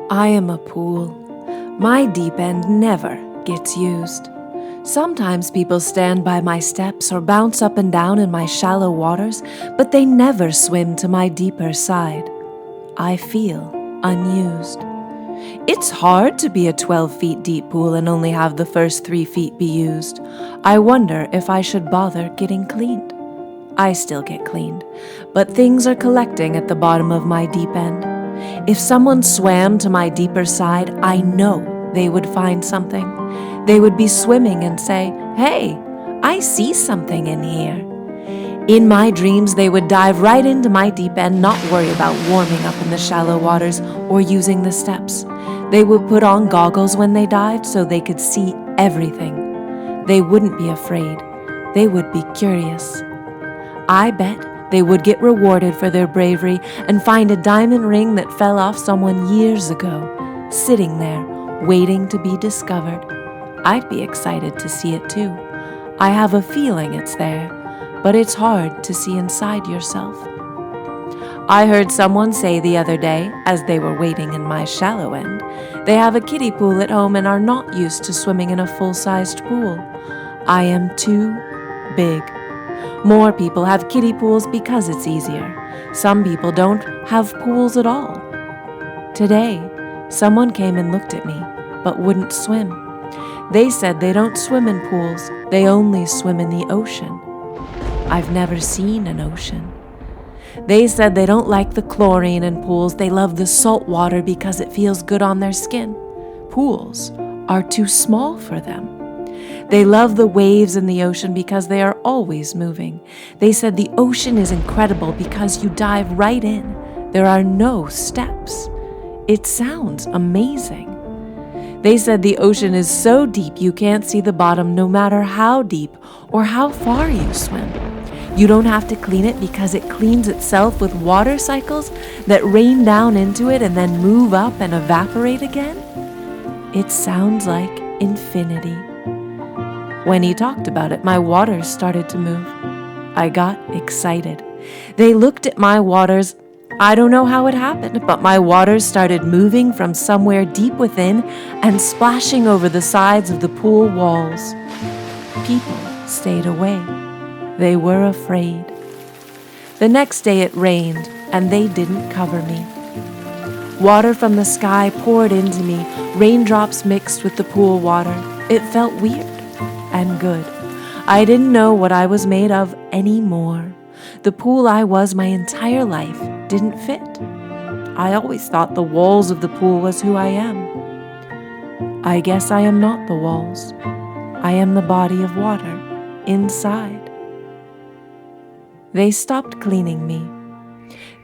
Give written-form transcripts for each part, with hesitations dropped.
I am a pool. My deep end never gets used. Sometimes people stand by my steps or bounce up and down in my shallow waters, but they never swim to my deeper side. I feel unused. It's hard to be a 12 feet deep pool and only have the first 3 feet be used. I wonder if I should bother getting cleaned. I still get cleaned, but things are collecting at the bottom of my deep end. If someone swam to my deeper side, I know they would find something. They would be swimming and say, "Hey, I see something in here." In my dreams, they would dive right into my deep end, not worry about warming up in the shallow waters or using the steps. They would put on goggles when they dived so they could see everything. They wouldn't be afraid. They would be curious. I bet they would get rewarded for their bravery and find a diamond ring that fell off someone years ago, sitting there, waiting to be discovered. I'd be excited to see it too. I have a feeling it's there, but it's hard to see inside yourself. I heard someone say the other day, as they were waiting in my shallow end, they have a kiddie pool at home and are not used to swimming in a full-sized pool. I am too big. More people have kiddie pools because it's easier. Some people don't have pools at all. Today, someone came and looked at me, but wouldn't swim. They said they don't swim in pools, they only swim in the ocean. I've never seen an ocean. They said they don't like the chlorine in pools, they love the salt water because it feels good on their skin. Pools are too small for them. They love the waves in the ocean because they are always moving. They said the ocean is incredible because you dive right in. There are no steps. It sounds amazing. They said the ocean is so deep you can't see the bottom no matter how deep or how far you swim. You don't have to clean it because it cleans itself with water cycles that rain down into it and then move up and evaporate again. It sounds like infinity. When he talked about it, my waters started to move. I got excited. They looked at my waters. I don't know how it happened, but my waters started moving from somewhere deep within and splashing over the sides of the pool walls. People stayed away. They were afraid. The next day it rained, and they didn't cover me. Water from the sky poured into me, raindrops mixed with the pool water. It felt weird and good. I didn't know what I was made of anymore. The pool I was my entire life didn't fit. I always thought the walls of the pool was who I am. I guess I am not the walls. I am the body of water inside. They stopped cleaning me.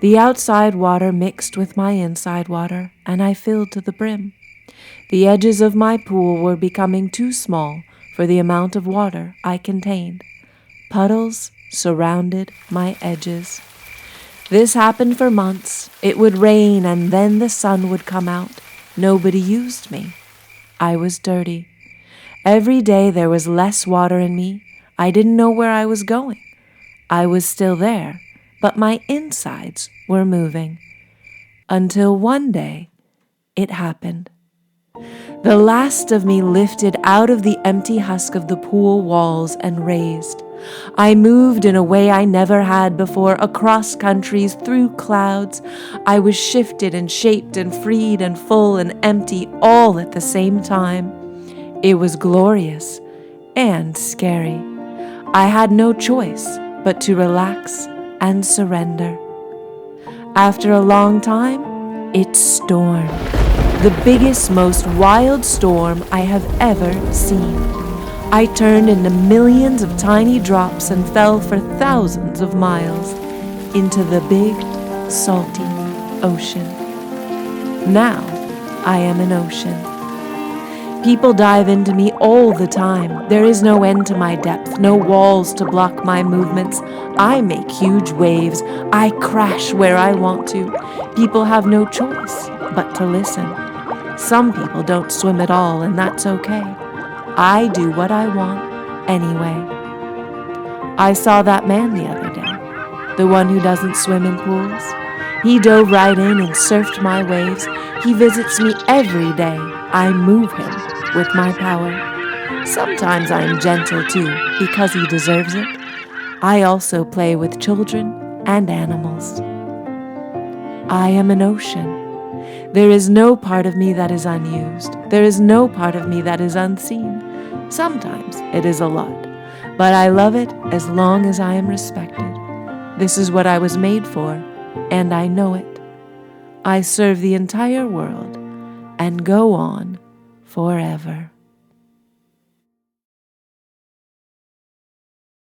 The outside water mixed with my inside water, and I filled to the brim. The edges of my pool were becoming too small for the amount of water I contained. Puddles surrounded my edges. This happened for months. It would rain and then the sun would come out. Nobody used me. I was dirty. Every day there was less water in me. I didn't know where I was going. I was still there, but my insides were moving. Until one day, it happened. The last of me lifted out of the empty husk of the pool walls and raised. I moved in a way I never had before, across countries, through clouds. I was shifted and shaped and freed and full and empty all at the same time. It was glorious and scary. I had no choice but to relax and surrender. After a long time, it stormed. The biggest, most wild storm I have ever seen. I turned into millions of tiny drops and fell for thousands of miles into the big, salty ocean. Now I am an ocean. People dive into me all the time. There is no end to my depth, no walls to block my movements. I make huge waves. I crash where I want to. People have no choice but to listen. Some people don't swim at all, and that's okay. I do what I want anyway. I saw that man the other day, the one who doesn't swim in pools. He dove right in and surfed my waves. He visits me every day. I move him with my power. Sometimes I am gentle too, because he deserves it. I also play with children and animals. I am an ocean. There is no part of me that is unused. There is no part of me that is unseen. Sometimes it is a lot, but I love it as long as I am respected. This is what I was made for, and I know it. I serve the entire world and go on forever.